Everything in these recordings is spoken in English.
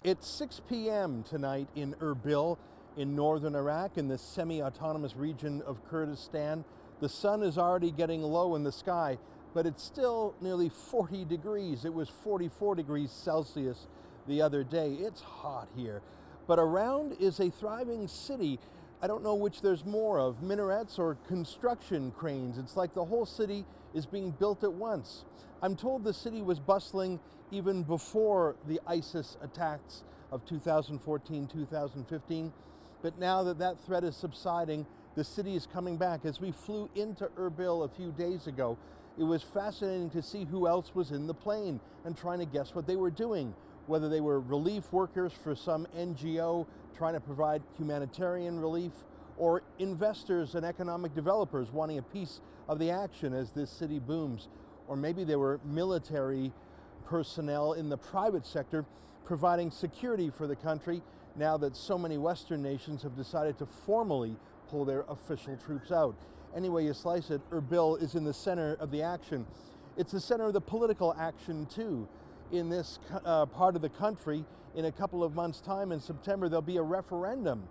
It's 6 p.m. tonight in Erbil in northern Iraq in the semi-autonomous region of Kurdistan. The sun is already getting low in the sky, but it's still nearly 40 degrees. It was 44 degrees Celsius the other day. It's hot here. But around is a thriving city. I don't know which there's more of, minarets or construction cranes. It's like the whole city is being built at once. I'm told the city was bustling even before the ISIS attacks of 2014, 2015. But now that that threat is subsiding, the city is coming back. As we flew into Erbil a few days ago, it was fascinating to see who else was in the plane and trying to guess what they were doing, whether they were relief workers for some NGO trying to provide humanitarian relief, or investors and economic developers wanting a piece of the action as this city booms. Or maybe they were military personnel in the private sector providing security for the country now that so many Western nations have decided to formally pull their official troops out. Anyway you slice it, Erbil is in the center of the action. It's the center of the political action too. In this part of the country, in a couple of months' time in September, there'll be a referendum.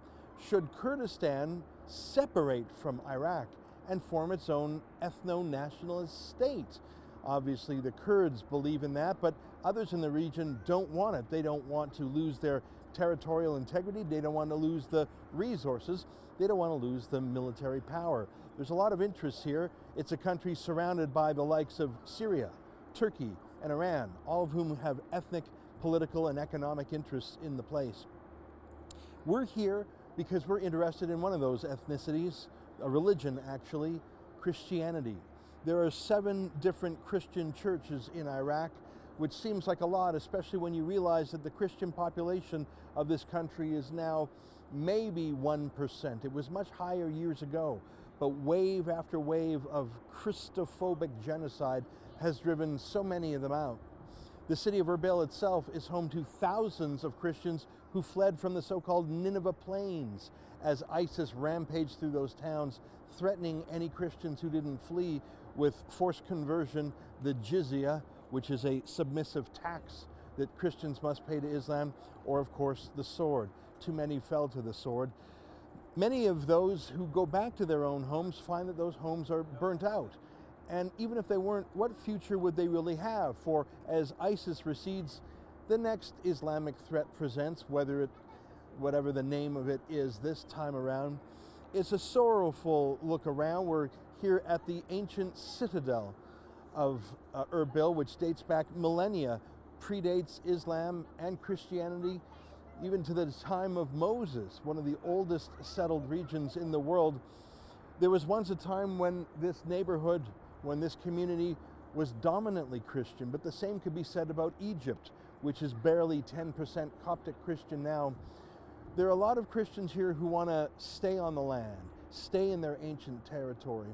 Should Kurdistan separate from Iraq and form its own ethno-nationalist state? Obviously, the Kurds believe in that, but others in the region don't want it. They don't want to lose their territorial integrity. They don't want to lose the resources. They don't want to lose the military power. There's a lot of interest here. It's a country surrounded by the likes of Syria, Turkey, and Iran, all of whom have ethnic, political, and economic interests in the place. We're here because we're interested in one of those ethnicities, a religion actually, Christianity. There are 7 different Christian churches in Iraq, which seems like a lot, especially when you realize that the Christian population of this country is now maybe 1%. It was much higher years ago, but wave after wave of Christophobic genocide has driven so many of them out. The city of Erbil itself is home to thousands of Christians who fled from the so-called Nineveh Plains as ISIS rampaged through those towns, threatening any Christians who didn't flee with forced conversion, the jizya, which is a submissive tax that Christians must pay to Islam, or of course the sword. Too many fell to the sword. Many of those who go back to their own homes find that those homes are burnt out. And even if they weren't, what future would they really have? For as ISIS recedes, the next Islamic threat presents, whatever the name of it is this time around. It's a sorrowful look around. We're here at the ancient citadel of Erbil, which dates back millennia, predates Islam and Christianity, even to the time of Moses, one of the oldest settled regions in the world. There was once a time when this neighborhood, when this community was dominantly Christian, but the same could be said about Egypt, which is barely 10% Coptic Christian now. There are a lot of Christians here who want to stay on the land, stay in their ancient territory.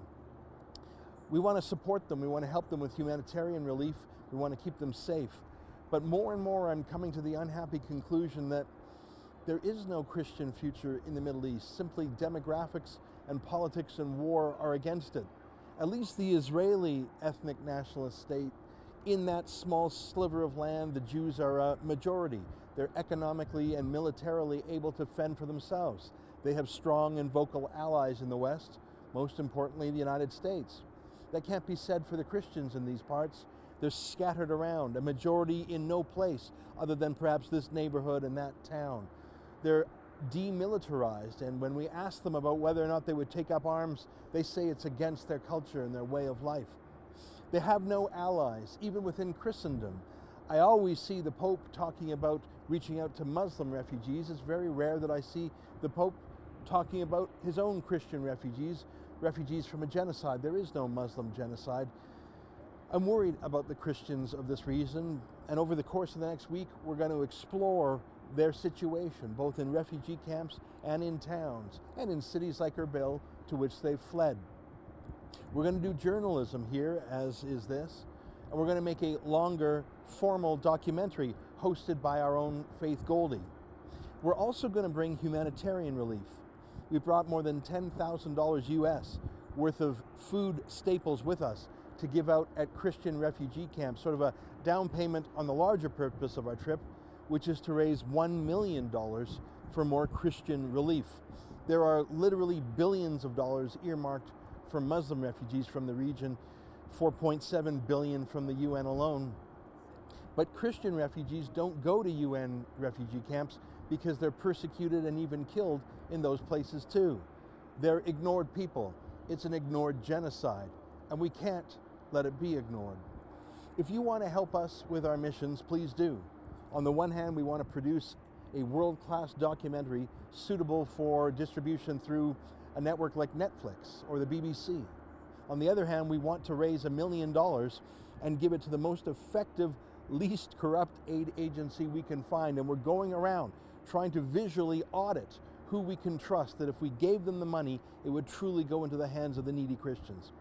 We want to support them, we want to help them with humanitarian relief, we want to keep them safe. But more and more I'm coming to the unhappy conclusion that there is no Christian future in the Middle East. Simply demographics and politics and war are against it. At least the Israeli ethnic nationalist state, in that small sliver of land, the Jews are a majority. They're economically and militarily able to fend for themselves. They have strong and vocal allies in the West, most importantly the United States. That can't be said for the Christians in these parts. They're scattered around, a majority in no place other than perhaps this neighborhood and that town. They're demilitarized, and when we ask them about whether or not they would take up arms, they say it's against their culture and their way of life. They have no allies, even within Christendom. I always see the Pope talking about reaching out to Muslim refugees. It's very rare that I see the Pope talking about his own Christian refugees, refugees from a genocide. There is no Muslim genocide. I'm worried about the Christians of this region, and over the course of the next week, we're going to explore their situation, both in refugee camps and in towns, and in cities like Erbil, to which they've fled. We're going to do journalism here, as is this, and we're going to make a longer, formal documentary hosted by our own Faith Goldie. We're also going to bring humanitarian relief. We brought more than $10,000 US worth of food staples with us to give out at Christian refugee camps, sort of a down payment on the larger purpose of our trip, which is to raise $1 million for more Christian relief. There are literally billions of dollars earmarked for Muslim refugees from the region, 4.7 billion from the UN alone. But Christian refugees don't go to UN refugee camps because they're persecuted and even killed in those places too. They're ignored people. It's an ignored genocide, and we can't let it be ignored. If you want to help us with our missions, please do. On the one hand, we want to produce a world-class documentary suitable for distribution through a network like Netflix or the BBC. On the other hand, we want to raise $1 million and give it to the most effective, least corrupt aid agency we can find. And we're going around trying to visually audit who we can trust, that if we gave them the money, it would truly go into the hands of the needy Christians.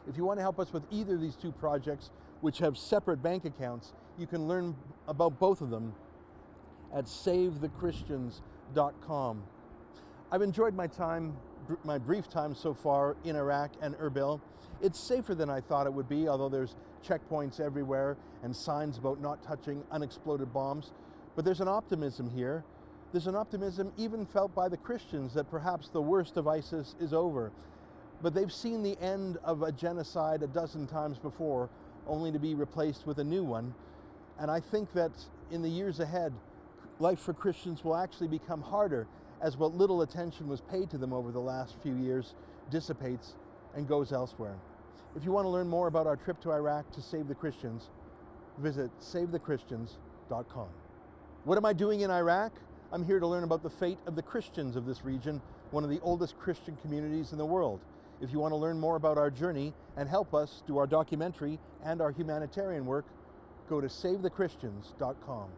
If you want to help us with either of these two projects, which have separate bank accounts, you can learn about both of them at savethechristians.com. I've enjoyed my brief time so far in Iraq and Erbil. It's safer than I thought it would be, although there's checkpoints everywhere and signs about not touching unexploded bombs. But there's an optimism here. There's an optimism even felt by the Christians that perhaps the worst of ISIS is over. But they've seen the end of a genocide a dozen times before, only to be replaced with a new one. And I think that in the years ahead, life for Christians will actually become harder as what little attention was paid to them over the last few years dissipates and goes elsewhere. If you want to learn more about our trip to Iraq to save the Christians, visit savethechristians.com. What am I doing in Iraq? I'm here to learn about the fate of the Christians of this region, one of the oldest Christian communities in the world. If you want to learn more about our journey and help us do our documentary and our humanitarian work, go to savethechristians.com.